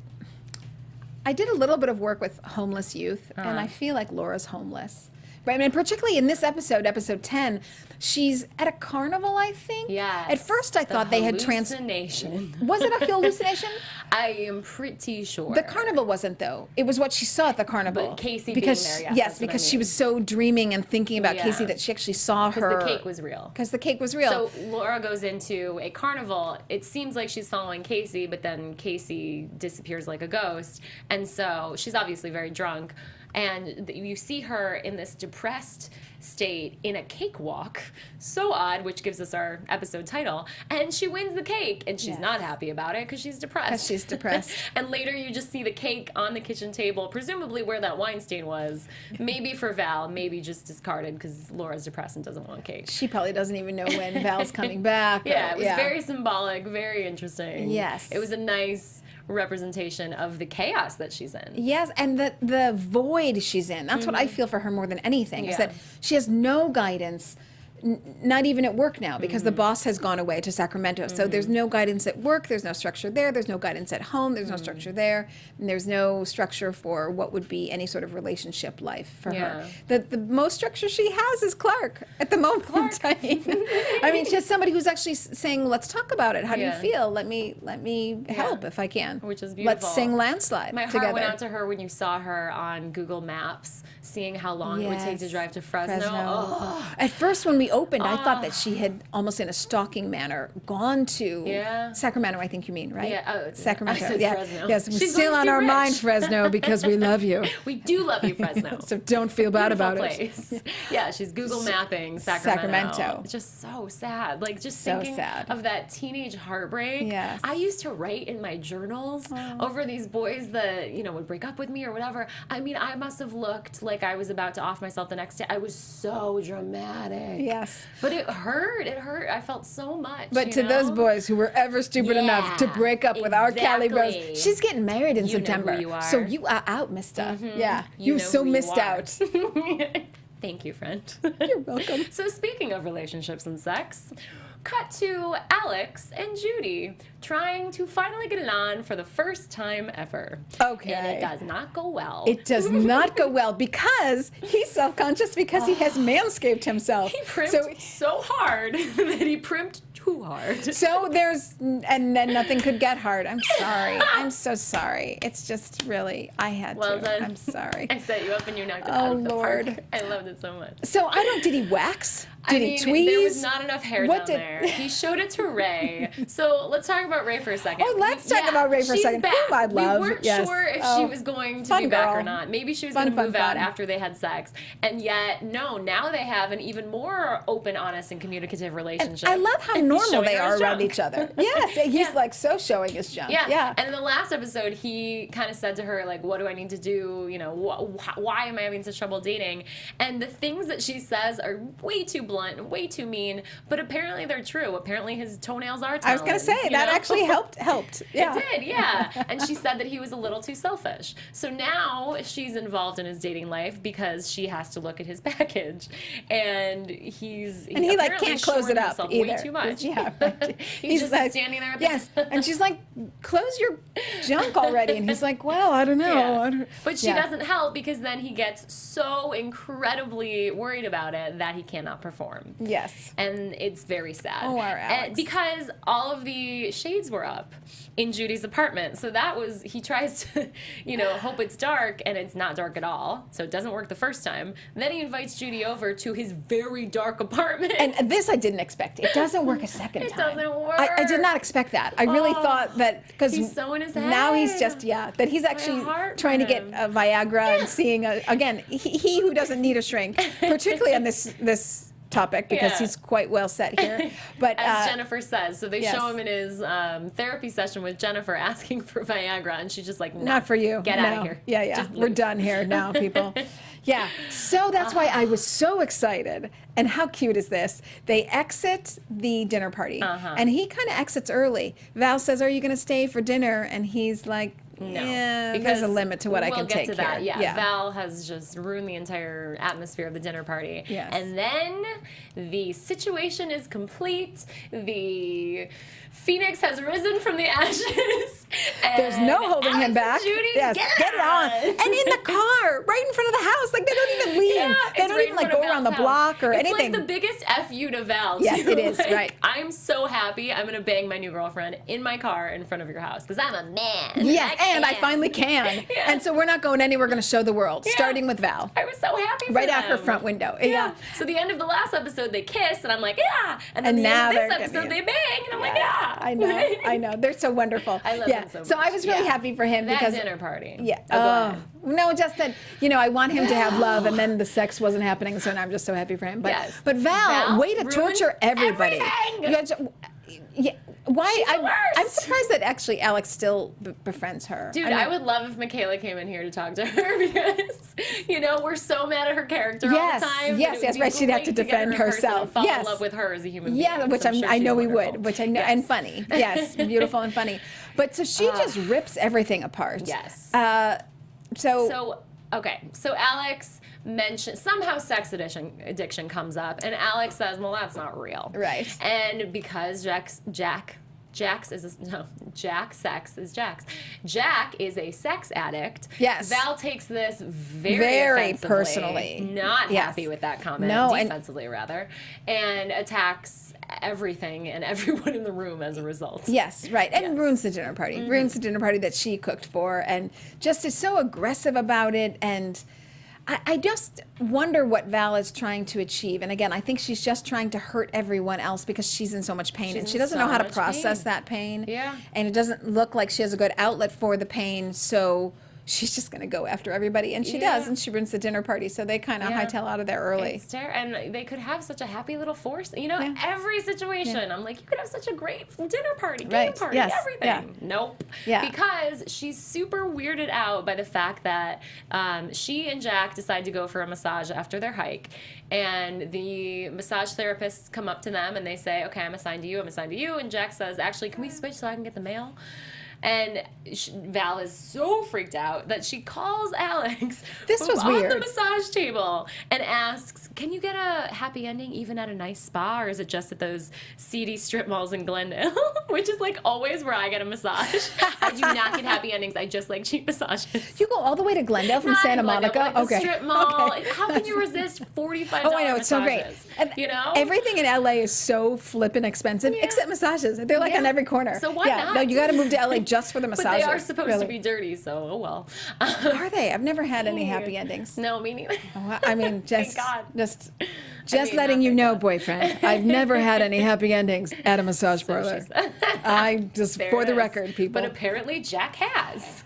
I did a little bit of work with homeless youth, and I feel like Laura's homeless. Right? I mean, particularly in this episode 10, she's at a carnival, I think. Yeah. At first, I thought they had hallucination. Was it a hallucination? I am pretty sure. The carnival wasn't, though. It was what she saw at the carnival. But Casey because, being there, yes, that's what I because she mean. was so dreaming and thinking about Yeah. Casey that she actually saw her. Because the cake was real. Because the cake was real. So Laura goes into a carnival. It seems like she's following Casey, but then Casey disappears like a ghost. And so she's obviously very drunk. And you see her in this depressed state in a cakewalk. So odd, which gives us our episode title. And she wins the cake, and she's Yes. not happy about it because she's depressed. 'Cause she's depressed. And later you just see the cake on the kitchen table, presumably where that wine stain was. Maybe for Val, maybe just discarded because Laura's depressed and doesn't want cake. She probably doesn't even know when Val's coming back. Yeah, it was very symbolic, very interesting. Yes. It was a nice representation of the chaos that she's in. Yes, and the void she's in. That's what I feel for her more than anything, is Yeah. that she has no guidance, not even at work now, because the boss has gone away to Sacramento. So there's no guidance at work, there's no structure there, there's no guidance at home, there's no structure there, and there's no structure for what would be any sort of relationship life for her. The most structure she has is Clark at the moment. I mean, she has somebody who's actually saying, let's talk about it. How do you Yeah. feel? Let me help if I can. Which is beautiful. Let's sing Landslide My heart together. went out to her when you saw her on Google Maps, seeing how long it would take to Yes. drive to Fresno. Oh. At first, when we opened, I thought that she had almost in a stalking manner gone to Sacramento, I think you mean, right? Yeah, Sacramento. I said Fresno. Yes, we're She's still going on to our see mind, Rich. Fresno, because we love you. We do love you, Fresno. So don't feel bad Beautiful about place. it. Yeah, she's Google mapping Sacramento. It's just so sad. Like, just thinking of that teenage heartbreak. Yes. I used to write in my journals over these boys that, you know, would break up with me or whatever. I mean, I must have looked like I was about to off myself the next day. I was so dramatic. Yes. But it hurt. It hurt. I felt so much. But to those boys who were ever stupid enough to break up with our Caley Rose, she's getting married in September. Know who you are. So you are out, mister. Yeah. You You know so who you missed are. out. Thank you, friend. You're welcome. So speaking of relationships and sex, cut to Alex and Judy trying to finally get it on for the first time ever. Okay. And it does not go well. It does not go well because he's self-conscious because he has manscaped himself. He primped so hard that he primped too hard. So there's, and then nothing could get hard. I'm sorry. I'm so sorry. It's just really, I had Well to. done. I'm sorry. I set you up and you knocked it out of the Lord. park. I loved it so much. So did he wax? Did he tweeze? There was not enough hair down there. He showed it to Ray. So let's talk about Ray for a second. Oh, let's talk about Ray for a second. Back. Who I'd love. We weren't Yes. sure if she was going to Fun be back or girl. not. Maybe she was Fun, going to move fun, out fun. after they had sex. And yet, no, now they have an even more open, honest, and communicative relationship. I love how And he's normal showing they her are his around junk. each other. Yes, he's like so showing his junk. Yeah. And in the last episode, he kind of said to her, like, what do I need to do? You know, why am I having such trouble dating? And the things that she says are way too blunt, way too mean, but apparently they're true. Apparently his toenails are talons. I was going to say, that actually helped. Yeah. It did, yeah. And she said that he was a little too selfish. So now she's involved in his dating life because she has to look at his package. And he like can't close it up either. Way too much. Yeah, right. he's just like, standing there. Yes, and she's like, close your junk already. And he's like, well, I don't know. Yeah. But she doesn't help because then he gets so incredibly worried about it that he cannot perform. Yes. And it's very sad. Oh, our Alex. Because all of the shades were up in Judy's apartment. So he tries to, hope it's dark, and it's not dark at all. So it doesn't work the first time. Then he invites Judy over to his very dark apartment. And this I didn't expect. It doesn't work a second time. It doesn't work. I did not expect that. I really thought that, because he's so in his head. now he's just, that he's actually trying to get a Viagra and seeing, again, he who doesn't need a shrink, particularly on this topic, because he's quite well set here. But as Jennifer says, so they show him in his therapy session with Jennifer asking for Viagra, and she's just like, no, not for you. Get out of here. Yeah. Just We're leave. done here now, people. Yeah. So that's why I was so excited. And how cute is this? They exit the dinner party, and he kind of exits early. Val says, "Are you going to stay for dinner?" And he's like, No, yeah, because there's a limit to what I can take to that. here. Yeah, Val has just ruined the entire atmosphere of the dinner party. Yes. And then the situation is complete. The Phoenix has risen from the ashes. There's no holding Alex him back. And Judy, yes, get it on. And in the car, right in front of the house. Like, they don't even leave. Yeah, They it's don't right even in like front go of around the Val's block house. or it's anything. It's like the biggest F you to Val. Yes, too. it is, Like, right. I'm so happy. I'm going to bang my new girlfriend in my car in front of your house because I'm a man. Yes, and I finally can. Yeah. And so we're not going anywhere. We're going to show the world, starting with Val. I was so happy for Right them. out her front window. Yeah. So the end of the last episode, they kiss, and I'm like, yeah. And then And the now end of they're this gonna episode, be- they bang, and I'm like, yeah. I know. They're so wonderful. I love them so much. So I was really happy for him That because dinner party. Yeah. Oh, go ahead. No, just that, I want him to have love, and then the sex wasn't happening, so now I'm just so happy for him. But, Yes. but Val, way to ruins torture everybody. everything. You guys- yeah, why? She's the worst. I'm surprised that actually Alex still befriends her. Dude, mean, I would love if Michaela came in here to talk to her because, we're so mad at her character Yes, all the time. yes, that it would be right. She'd have great to get her defend in person herself. And fall Yes. in love with her as a human being. Yeah, which So I'm sure I she's know we wonderful. would, which I know, Yes. and funny. Yes, beautiful and funny. But so she just rips everything apart. Yes. So So Alex mentioned somehow sex addiction comes up, and Alex says, "Well, that's not real." Right. And because Jack is a sex addict. Yes. Val takes this very offensively, personally. Not Yes. happy with that comment. No, and- defensively rather, and attacks everything and everyone in the room as a result. Yes, right. And Yes. ruins the dinner party. Ruins the dinner party that she cooked for, and just is so aggressive about it. And I just wonder what Val is trying to achieve. And again, I think she's just trying to hurt everyone else because she's in so much pain. And she doesn't know how to process that pain. Yeah. And it doesn't look like she has a good outlet for the pain. So she's just going to go after everybody. And she does. And she ruins the dinner party. So they kind of hightail out of there early. And they could have such a happy little force. You know, every situation. I'm like, you could have such a great dinner party, game party, everything. Yeah. Nope. Yeah. Because she's super weirded out by the fact that she and Jack decide to go for a massage after their hike. And the massage therapists come up to them and they say, okay, I'm assigned to you, I'm assigned to you. And Jack says, actually, can we switch so I can get the mail? And Val is so freaked out that she calls Alex on the massage table and asks, can you get a happy ending even at a nice spa, or is it just at those seedy strip malls in Glendale? Which is like always where I get a massage. I do not get happy endings. I just like cheap massages. You go all the way to Glendale from Santa Monica? Like the strip mall. Okay. How can you resist $45 Oh, I know. It's so great. And you know? Everything in LA is so flippin' expensive, except massages. They're like on every corner. So why not? No, you got to move to LA just for the massages. But they are supposed to be dirty, so oh well. Are they? I've never had any happy endings. No, me neither. Oh, I mean, just mean, letting you know, boyfriend. I've never had any happy endings at a massage parlor. I just, for the record, people. But apparently Jack has.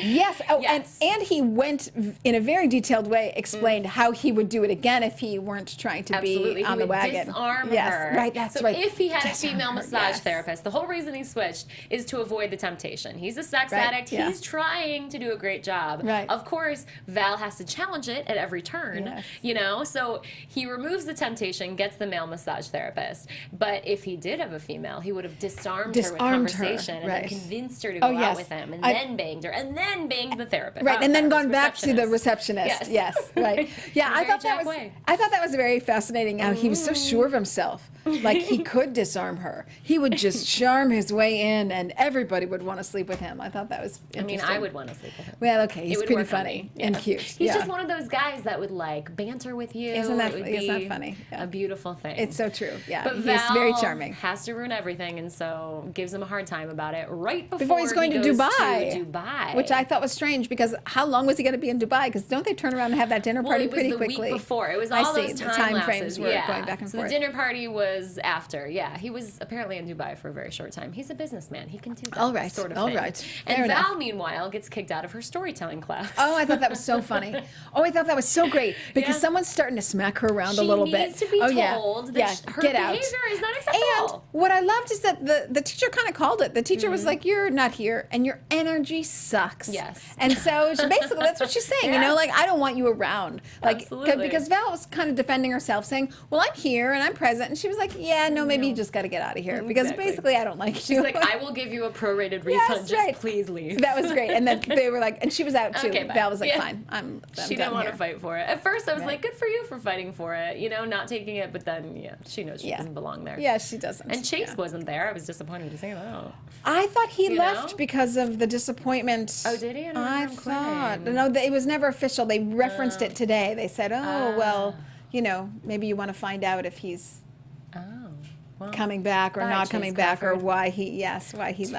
Yes. Oh, yes. And he went in a very detailed way, explained how he would do it again if he weren't trying to be on the wagon. Disarm her. Right. That's so right. If he had a female massage therapist, the whole reason he switched is to avoid the temptation. He's a sex addict. Yeah. He's trying to do a great job. Right. Of course, Val has to challenge it at every turn. Yes. You know, so he removes the temptation, gets the male massage therapist. But if he did have a female, he would have disarmed her with conversation and then convinced her to go out with him, and then banged her, and then banged the therapist. Right, and then gone back to the receptionist. Yes, right. Yeah, I thought that was very fascinating how he was so sure of himself. Like he could disarm her. He would just charm his way in and everybody would want to sleep with him. I thought that was interesting. I mean, I would want to sleep with him. Well, okay, he's pretty funny and cute. He's just one of those guys that would like banter with you. Isn't that funny? A beautiful thing. It's so true. Yeah, but he's Val very charming. Has to ruin everything, and so gives him a hard time about it right before he's going to goes Dubai. to Dubai. Which I thought was strange because how long was he going to be in Dubai? Because don't they turn around and have that dinner party pretty quickly? It was the week before. It was all those time frames were going back and forth. So the dinner party was after. Yeah, he was apparently in Dubai for a very short time. He's a businessman. He can do that sort of thing. All right. And Val, meanwhile, gets kicked out of her storytelling class. Oh, I thought that was so funny. Oh, I thought that was so great because someone's starting to smack her around a little bit. She needs to be told that her behavior is not acceptable. And what I loved is that the teacher kind of called it. The teacher was like, "You're not here, and your energy sucks." Yes. And so she basically that's what she's saying. You know, like I don't want you around. Like absolutely. Because Val was kind of defending herself, saying, "Well, I'm here and I'm present," and she was like, "Yeah, no, maybe you just got to get out of here because basically I don't like you." She's like, "I will give you a prorated refund. Just please leave." That was great. And then they were like, and she was out too. Okay, Val was like, "Fine, I'm she didn't want to fight for it. At first, I was like, "Good for you for fighting for it," you know, not taking it. But then, she knows she doesn't belong there. Yeah, she doesn't. And Chase wasn't there. I was disappointed to say that. I thought he left because of the disappointment. Oh, did he? I thought. No, it was never official. They referenced it today. They said, well, you know, maybe you want to find out if he's coming back or not coming back or why he left.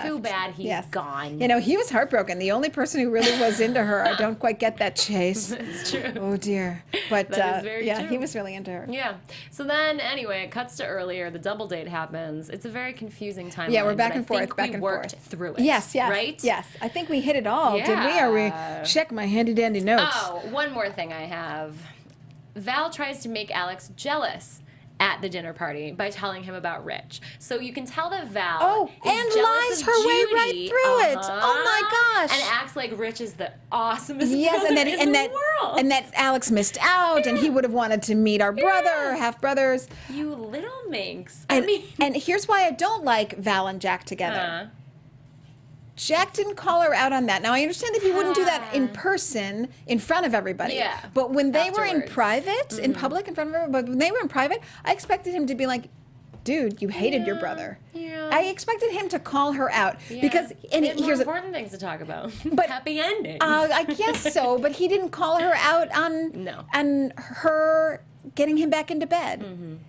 Too bad he's gone. You know, he was heartbroken. The only person who really was into her. I don't quite get that, Chase. It's true. Oh, dear. But that is very true. He was really into her. Yeah. So then, anyway, it cuts to earlier. The double date happens. It's a very confusing timeline. Yeah, we're back and forth, back and forth. Through it. Yes. Right? Yes. I think we hit it all, did we? Or we check my handy dandy notes. Oh, one more thing I have. Val tries to make Alex jealous at the dinner party by telling him about Rich. So you can tell that Val is lies her way right through it. Oh my gosh. And acts like Rich is the awesomest brother in the world. And that Alex missed out and he would have wanted to meet our brother, half brothers. You little minx. And here's why I don't like Val and Jack together. Jack didn't call her out on that. Now, I understand that he wouldn't do that in person, in front of everybody. Yeah. But when they were in private, in public, in front of everybody, but when they were in private, I expected him to be like, dude, you hated your brother. Yeah. I expected him to call her out. Because, here's important things to talk about. But happy endings. I guess so, but he didn't call her out on her getting him back into bed.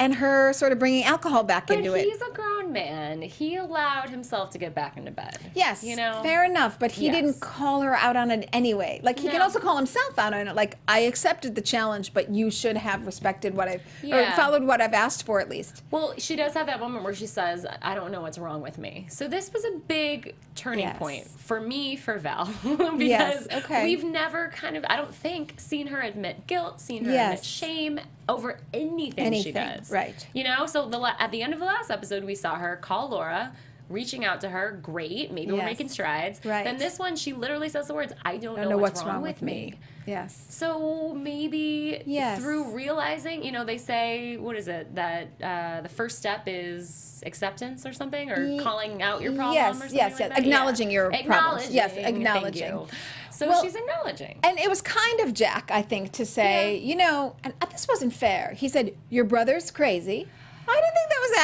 and her sort of bringing alcohol back But into it. he's a grown man. He allowed himself to get back into bed. Yes, you know, fair enough. But he Yes. didn't call her out on it anyway. Like he can No. also call himself out on it. Like I accepted the challenge, but you should have respected what I've or Yeah. followed what I've asked for at least. Well, she does have that moment where she says, I don't know what's wrong with me. So this was a big turning Yes. point for me, for Val. Because Yes, okay. we've never kind of, I don't think, seen her admit guilt, seen her Yes. admit shame over anything she Anything, does. right. You know, so at the end of the last episode, we saw her call Laura, reaching out to her. Great. Maybe we're Yes. making strides. Right. Then this one, she literally says the words, I don't know what's wrong with me. Yes. So maybe Yes. through realizing, you know, they say, what is it, that the first step is acceptance or something, or calling out your problem Yes, or something yes, like yes. that? Acknowledging your problems. Yes, Thank acknowledging. you. So Well, she's acknowledging. And it was kind of Jack, I think, to say, you know, and this wasn't fair. He said, your brother's crazy. I didn't think that was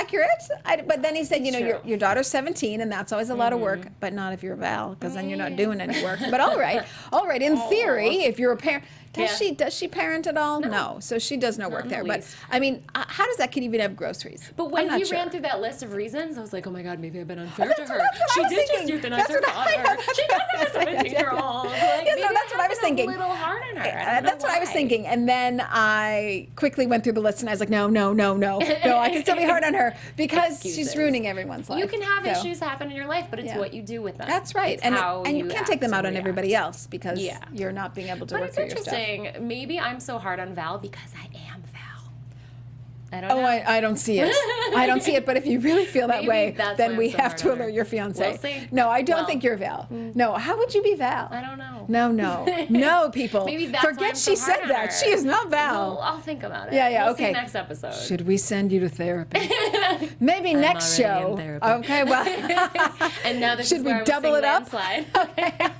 accurate. But then he said, you know, True. your daughter's 17, and that's always a lot of work, but not if you're Val, because then you're not doing any work. But all right. In theory, if you're a parent, does she parent at all? No. So she does no work in there. the But least. I mean, how does that kid even have groceries? But when I'm not he sure. ran through that list of reasons, I was like, oh my God, maybe I've been unfair to her. that's what She I was did just thinking. euthanize That's her what I- father. She doesn't have a 17-year-old. Like, Yeah, maybe no, that's what I was thinking. A little hard on her. I don't know That's what I was why. thinking. And then I quickly went through the list and I was like, no, I can still be hard on her because she's Excuses. ruining everyone's life. You can have So, issues happen in your life, but it's Yeah. what you do with them. That's right. It's And how you can't take act them out and on react. everybody else because Yeah. you're not being able to But work it's through your stuff. interesting. Maybe I'm so hard on Val because I am Val. I don't Oh, know. I don't see it. I don't see it. But if you really feel that Maybe way, that's then why we I'm so have hard to on her. alert your fiance. We'll see. No, I don't Well, think you're Val. No, how would you be Val? I don't know. No, people. Maybe that's why Forget I'm so she hard said on that. her. She is not Val. Well, I'll think about it. Yeah, We'll okay. See next episode. Should we send you to therapy? Maybe next already in show. therapy. Okay, well. And now this Should is we where I will double sing it up? Landslide.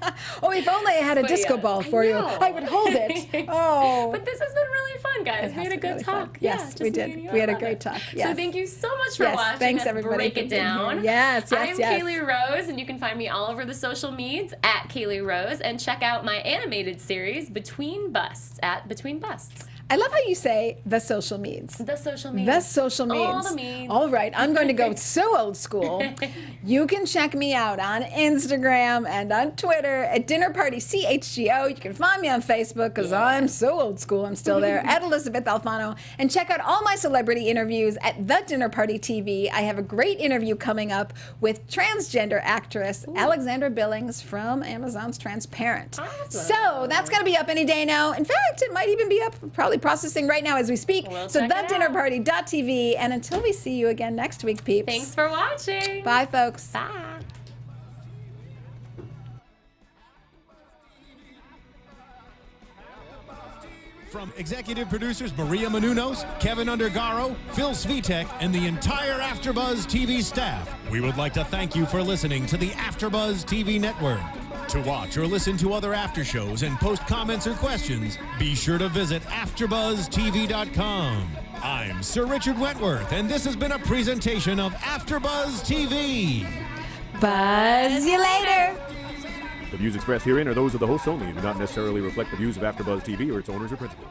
Oh, if only I had a But disco yes, ball I for you. know. I would hold it. Oh. But this has been really fun, guys. It We has had a been good really fun. talk. Yes, Yeah, we just me did. and you. We had I a love great it. talk. So Yes. thank you so much for Yes, watching thanks, us everybody, break for it being here. down. Yes, I'm yes. Kaylee Rose, and you can find me all over the social medias at Kaylee Rose, and check out my animated series Between Busts at Between Busts. I love how you say the social meds. The social media. The social meds. All the meds. All right, I'm going to go so old school. You can check me out on Instagram and on Twitter at Dinner Party CHGO. You can find me on Facebook because I'm so old school. I'm still there at Elysabeth Alfano. And check out all my celebrity interviews at The Dinner Party TV. I have a great interview coming up with transgender actress Alexandra Billings from Amazon's Transparent. Awesome. So that's going to be up any day now. In fact, it might even be up, probably processing right now as we speak. We'll So check it out. thedinnerparty.tv. And until we see you again next week, peeps. Thanks for watching. Bye, folks. Bye. From executive producers Maria Menounos, Kevin Undergaro, Phil Svitek, and the entire AfterBuzz TV staff, we would like to thank you for listening to the AfterBuzz TV network. To watch or listen to other after shows and post comments or questions, be sure to visit AfterBuzzTV.com. I'm Sir Richard Wentworth, and this has been a presentation of AfterBuzz TV. Buzz you later. The views expressed herein are those of the hosts only and do not necessarily reflect the views of AfterBuzz TV or its owners or principals.